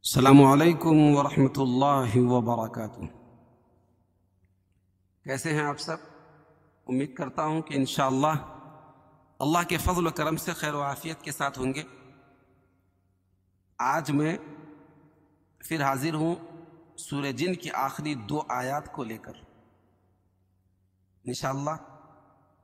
السلام علیکم ورحمۃ اللہ وبرکاتہ۔ کیسے ہیں آپ سب؟ امید کرتا ہوں کہ انشاءاللہ اللہ کے فضل و کرم سے خیر و عافیت کے ساتھ ہوں گے۔ آج میں پھر حاضر ہوں سورہ جن کی آخری 2 آیات کو لے کر۔ انشاءاللہ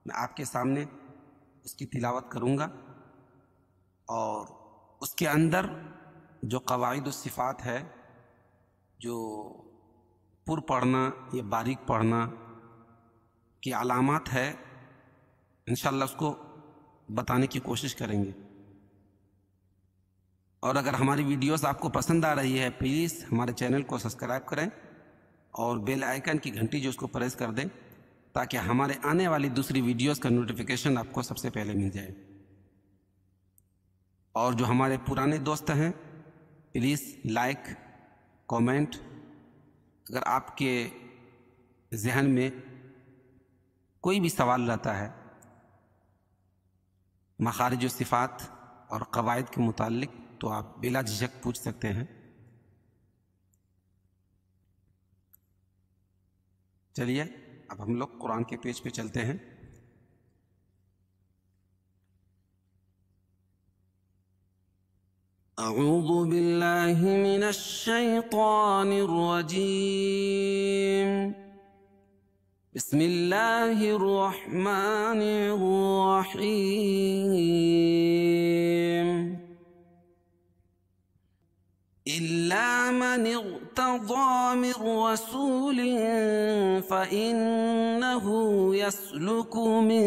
میں آپ کے سامنے اس کی تلاوت کروں گا اور اس کے اندر جو قواعد و صفات ہے، جو پر پڑھنا یا باریک پڑھنا کی علامات ہے، انشاءاللہ اس کو بتانے کی کوشش کریں گے۔ اور اگر ہماری ویڈیوز آپ کو پسند آ رہی ہے پلیز ہمارے چینل کو سبسکرائب کریں اور بیل آئیکن کی گھنٹی جو اس کو پریس کر دیں تاکہ ہمارے آنے والی دوسری ویڈیوز کا نوٹیفیکیشن آپ کو سب سے پہلے مل جائے۔ اور جو ہمارے پرانے دوست ہیں پلیز لائک، کومنٹ، اگر آپ کے ذہن میں کوئی بھی سوال رہتا ہے مخارج و صفات اور قواعد کے متعلق تو آپ بلا جھجک پوچھ سکتے ہیں۔ چلیے اب ہم لوگ قرآن کے پیج پہ چلتے ہیں۔ اعوذ باللہ من الشیطان الرجیم، بسم اللہ الرحمن الرحیم۔ إلا من ارتضى من رسول فإنه يسلك من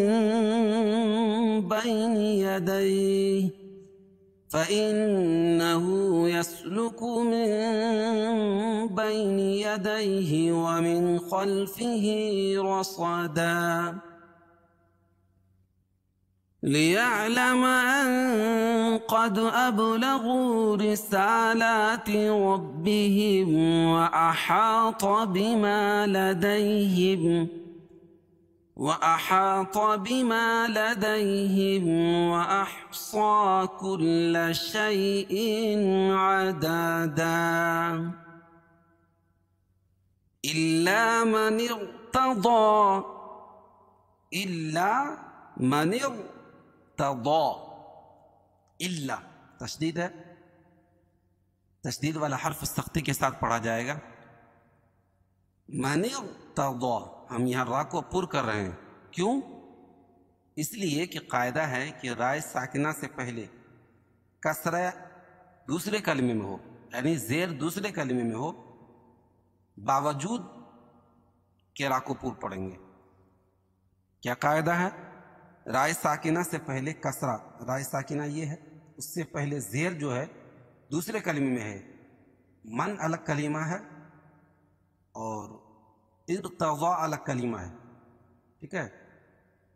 بين يديه ومن خلفه رصدا ليعلم أن قد أبلغوا رسالات ربهم وأحاط بما لديهم وأحصى كل شيء عددا إلا من ارتضى الا تشدید ہے، تشدید والا حرف سختی کے ساتھ پڑھا جائے گا۔ من ارتضى، ہم یہاں را کو پر کر رہے ہیں، کیوں؟ اس لیے کہ قاعدہ ہے کہ رائے ساکنہ سے پہلے کسرہ دوسرے کلمے میں ہو، یعنی زیر دوسرے کلمے میں ہو، باوجود کہ را کو پر پڑھیں گے۔ کیا قاعدہ ہے؟ رائے ساکنہ سے پہلے کسرہ، رائے ساکنہ یہ ہے، اس سے پہلے زیر جو ہے دوسرے کلمے میں ہے، من الگ کلمہ ہے اور ارتضى الگ کلمہ ہے، ٹھیک ہے؟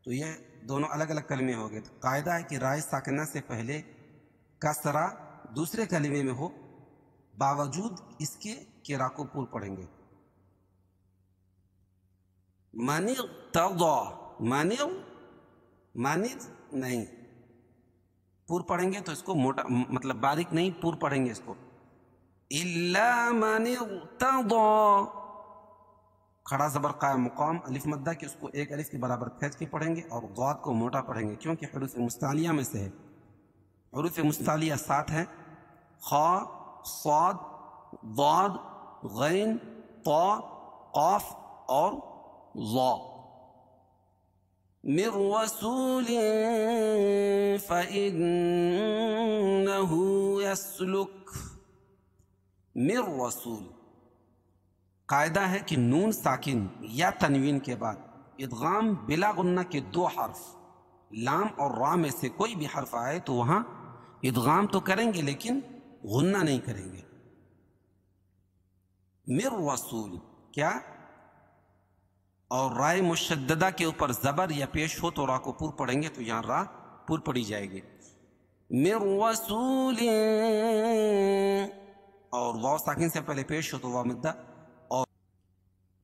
تو یہ دونوں الگ الگ کلمے ہو گئے۔ تو قاعدہ ہے کہ رائے ساکنہ سے پہلے کسرہ دوسرے کلمے میں ہو، باوجود اس کے کہ را کو پر پڑھیں گے۔ من ارتضى، مانز نہیں، پر پڑھیں گے تو اس کو موٹا مطلب باریک نہیں، پر پڑھیں گے اس کو۔ الا من ارتضى، کھڑا زبر قائم مقام الف مدہ کہ اس کو ایک الف کے برابر کھینچ کے پڑھیں گے اور ضاد کو موٹا پڑھیں گے، کیونکہ حروف مستعلیہ میں سے ہے۔ حروف مستعلیہ 7 ہیں، خا، صاد، ضاد، غین، طا، قاف اور ظا۔ من رسول فإنه يسلك، من رسول، قاعدہ ہے کہ نون ساکن یا تنوین کے بعد ادغام بلا غنہ کے 2 حرف لام اور را میں سے کوئی بھی حرف آئے تو وہاں ادغام تو کریں گے لیکن غنہ نہیں کریں گے۔ من رسول کیا؟ اور رائے مشددہ کے اوپر زبر یا پیش ہو تو را کو پر پڑھیں گے، تو یہاں را پر پڑھی جائے گی۔ من رسول، اور واو ساکن سے پہلے پیش ہو تو واو مدہ، اور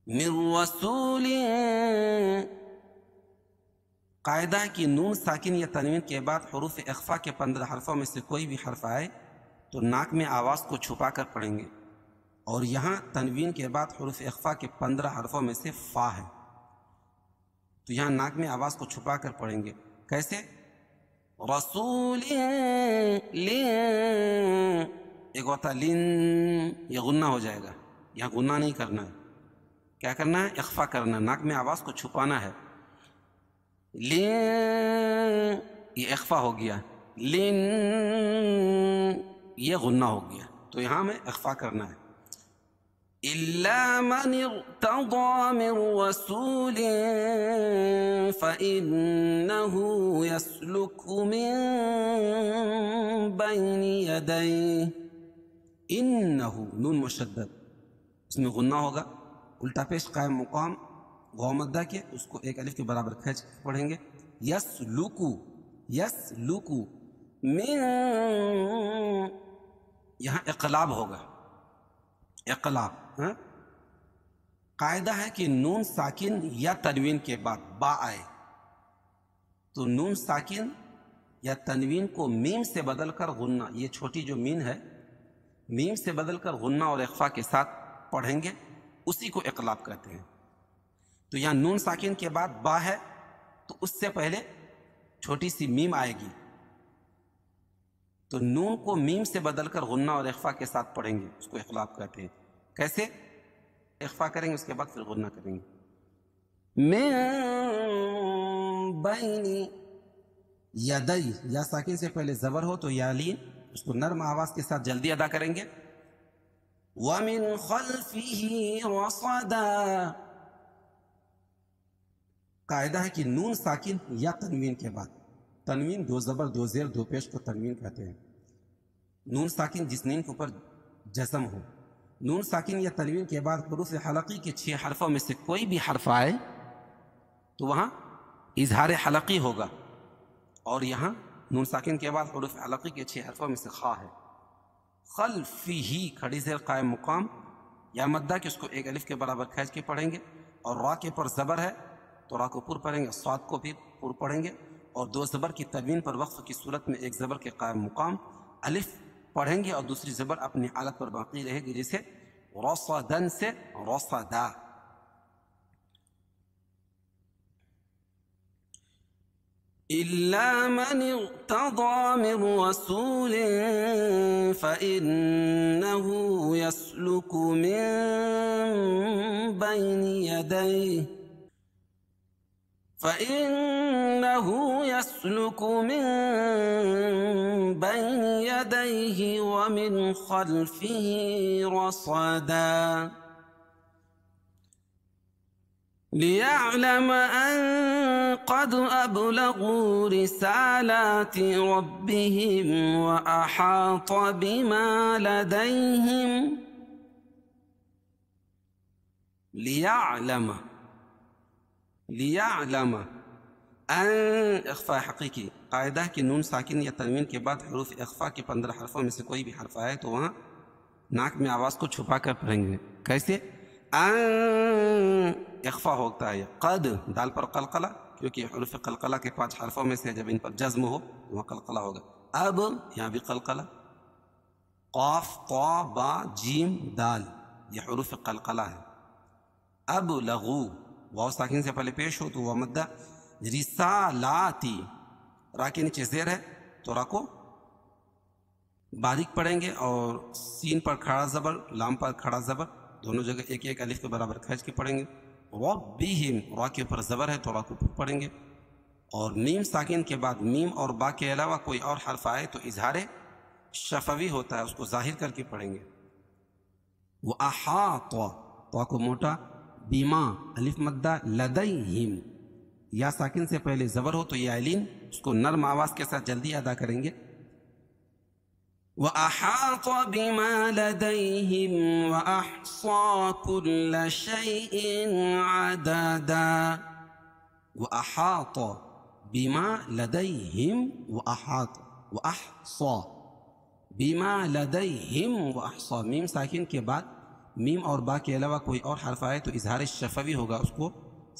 من رسول، قاعدہ ہے کہ نون ساکن یا تنوین کے بعد حروف اخفا کے 15 حرفوں میں سے کوئی بھی حرف آئے تو ناک میں آواز کو چھپا کر پڑھیں گے. اور یہاں تنوین کے بعد حروف اخفا کے 15 حرفوں میں سے فا ہے، تو یہاں ناک میں آواز کو چھپا کر پڑھیں گے. کیسے؟ رسول لین، ایک ہوتا لین، یہ غنہ ہو جائے گا، یہاں غنہ نہیں کرنا ہے. کیا کرنا ہے؟ اخفا کرنا ہے، ناک میں آواز کو چھپانا ہے. لین یہ اخفا ہو گیا، لین یہ غنہ ہو گیا، تو یہاں میں اخفا کرنا ہے. إِلَّا مَنِ ارْتَضَىٰ مِن رَّسُولٍ فَإِنَّهُ يَسْلُكُ مِن بَيْنِ يَدَيْهِ. إِنَّهُ نون مشدد، اس میں غنہ ہوگا، الٹا پیش قائم مقام غومدہ کے، اس کو ایک الف کے برابر کھینچ پڑھیں گے. یسلکو، یسلکو من، یہاں اقلاب ہوگا، اقلاب. قاعدہ ہے کہ نون ساکن یا تنوین کے بعد با آئے تو نون ساکن یا تنوین کو میم سے بدل کر غنہ، یہ چھوٹی جو مین ہے، میم سے بدل کر غنہ اور اخفا کے ساتھ پڑھیں گے، اسی کو اقلاب کہتے ہیں. تو یہاں نون ساکن کے بعد با ہے تو اس سے پہلے چھوٹی سی میم آئے گی، تو نون کو میم سے بدل کر غنہ اور اخفا کے ساتھ پڑھیں گے، اس کو اقلاب کہتے ہیں. کیسے؟ اخفا کریں گے، اس کے بعد پھر غنہ کریں گے. من بین یدی، یا ساکن سے پہلے زبر ہو تو یا لین، اس کو نرم آواز کے ساتھ جلدی ادا کریں گے. ومن خلفه رصدا، قاعدہ ہے کہ نون ساکن یا تنوین کے بعد، تنوین دو زبر دو زیر دو پیش کو تنوین کہتے ہیں. نون ساکن جس نین کے اوپر جزم ہو، نون ساکن یا تنوین کے بعد حروف حلقی کے 6 حرفوں میں سے کوئی بھی حرف آئے تو وہاں اظہار حلقی ہوگا. اور یہاں نون ساکن کے بعد حروف حلقی کے 6 حرفوں میں سے خا ہے. خلفی کھڑی زیر قائم مقام یا مدہ کہ اس کو ایک الف کے برابر کھینچ کے پڑھیں گے. اور را کے پر زبر ہے تو را کو پر پڑھیں گے، صاد کو بھی پر پڑھیں گے. اور دو زبر کی تنوین پر وقف کی صورت میں ایک زبر کے قائم مقام الف پڑھیں گے اور دوسری زبر اپنی حالت پر باقی رہے گی، جیسے رصدن سے رصدا. إِلَّا مَنِ ارْتَضَىٰ مِن رَّسُولٍ فَإِنَّهُ يَسْلُكُ مِن بَيْنِ يَدَيْهِ، فَإِنَّهُ يَسْلُكُ مِن بَيْنِ يَدَيْهِ وَمِنْ خَلْفِهِ رَصَدًا لِيَعْلَمَ أَن قَدْ أَبْلَغُوا رِسَالَاتِ رَبِّهِمْ وَأَحَاطَ بِمَا لَدَيْهِمْ. لِيَعْلَمَ، لِيَعْلَمَ ان اخفاء حقیقی. قاعدہ ہے کہ نون ساکن یا تنوین کے بعد حروف اخفا کے 15 حرفوں میں سے کوئی بھی حرف آئے تو وہاں ناک میں آواز کو چھپا کر پڑھیں گے. کیسے؟ ان اخفا ہوتا ہے. قد دال پر قلقلہ، کیونکہ حروف قلقلہ کے 5 حرفوں میں سے جب ان پر جزم ہو وہاں قلقلہ ہوگا. اب یہاں بھی قلقلہ. قاف طا با جیم دال یہ حروف قلقلہ ہے. اب لغو واو ساکن سے پہلے پیش ہو تو وہ مدہ. رسالاتی را کے نیچے زیر ہے تو را کو باریک پڑھیں گے اور سین پر کھڑا زبر لام پر کھڑا زبر دونوں جگہ ایک ایک الف کے برابر کھینچ کے پڑھیں گے. ربہم را کے اوپر زبر ہے تو را کو پڑھیں گے. اور میم ساکن کے بعد میم اور با کے علاوہ کوئی اور حرف آئے تو اظہار شفوی ہوتا ہے، اس کو ظاہر کر کے پڑھیں گے. وَأَحَاطَ تو کو موٹا، بیما الف مدہ، لدیہم یا ساکن سے پہلے زبر ہو تو یہ علین، اس کو نرم آواز کے ساتھ جلدی ادا کریں گے. وَأَحَاطَ بِمَا لَدَيْهِمْ وَأَحْصَىٰ كُلَّ شَيْءٍ عَدَدًا. وَأَحَاطَ بِمَا لَدَيْهِمْ وَأَحْصَىٰ بِمَا لَدَيْهِمْ وَأَحْصَىٰ. میم ساکن کے بعد میم اور با کے علاوہ کوئی اور حرف آئے تو اظہار شفوی ہوگا، اس کو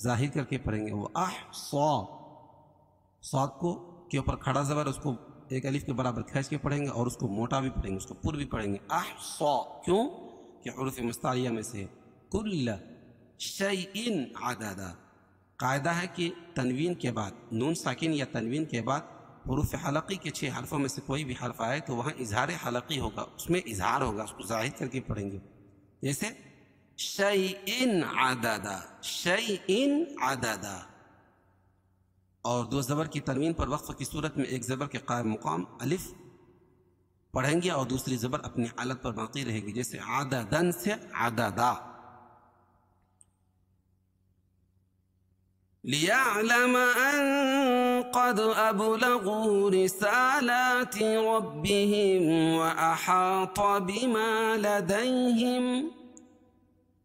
ظاہر کر کے پڑھیں گے. وَأَحْصَىٰ صاد کو کے اوپر کھڑا زبر اس کو ایک الف کے برابر کھینچ کے پڑھیں گے اور اس کو موٹا بھی پڑھیں گے، اس کو پر بھی پڑھیں گے، احصا، کیوں کہ حروف مستعلیہ میں سے کل شیء عددا۔ قاعدہ ہے کہ تنوین کے بعد نون ساکن یا تنوین کے بعد حروف حلقی کے 6 حرفوں میں سے کوئی بھی حرف آئے تو وہاں اظہار حلقی ہوگا، اس میں اظہار ہوگا، اس کو ظاہر کر کے پڑھیں گے، جیسے شیء عددا، شیء عددا۔ اور دو زبر کی تنوین پر وقف کی صورت میں ایک زبر کے قائم مقام الف پڑھیں گے اور دوسری زبر اپنی حالت پر باقی رہے گی، جیسے عددن سے عددا۔ لِيَعْلَمَ أَن قَدْ أَبْلَغُوا رِسَالَاتِ رَبِّهِمْ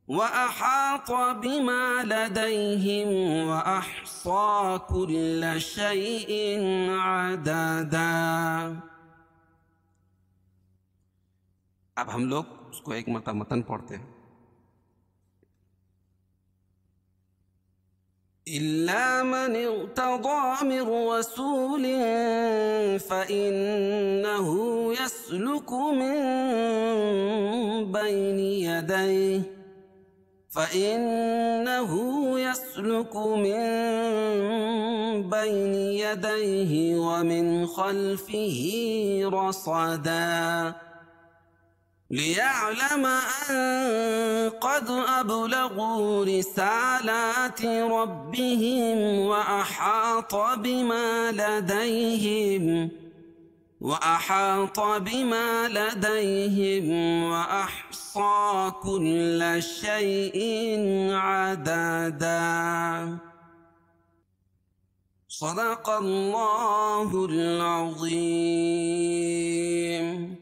وَأَحَاطَ بِمَا لَدَيْهِمْ وَأَحْصَى كُلَّ شَيْءٍ عَدَدًا۔ اب ہم لوگ اس کو ایک مرتبہ متن پڑھتے ہیں۔ إِلَّا مَنِ ارْتَضَىٰ مِن رَّسُولٍ فَإِنَّهُ يَسْلُكُ مِن بَيْنِ يَدَيْهِ وَمِنْ خَلْفِهِ رَصَدًا لِيَعْلَمَ أَن قَدْ أَبْلَغُوا رِسَالَاتِ رَبِّهِمْ وَأَحَاطَ بِمَا لَدَيْهِمْ وَأَحْصَى كُلَّ شَيْءٍ عَدَدًا۔ صدق الله العظيم۔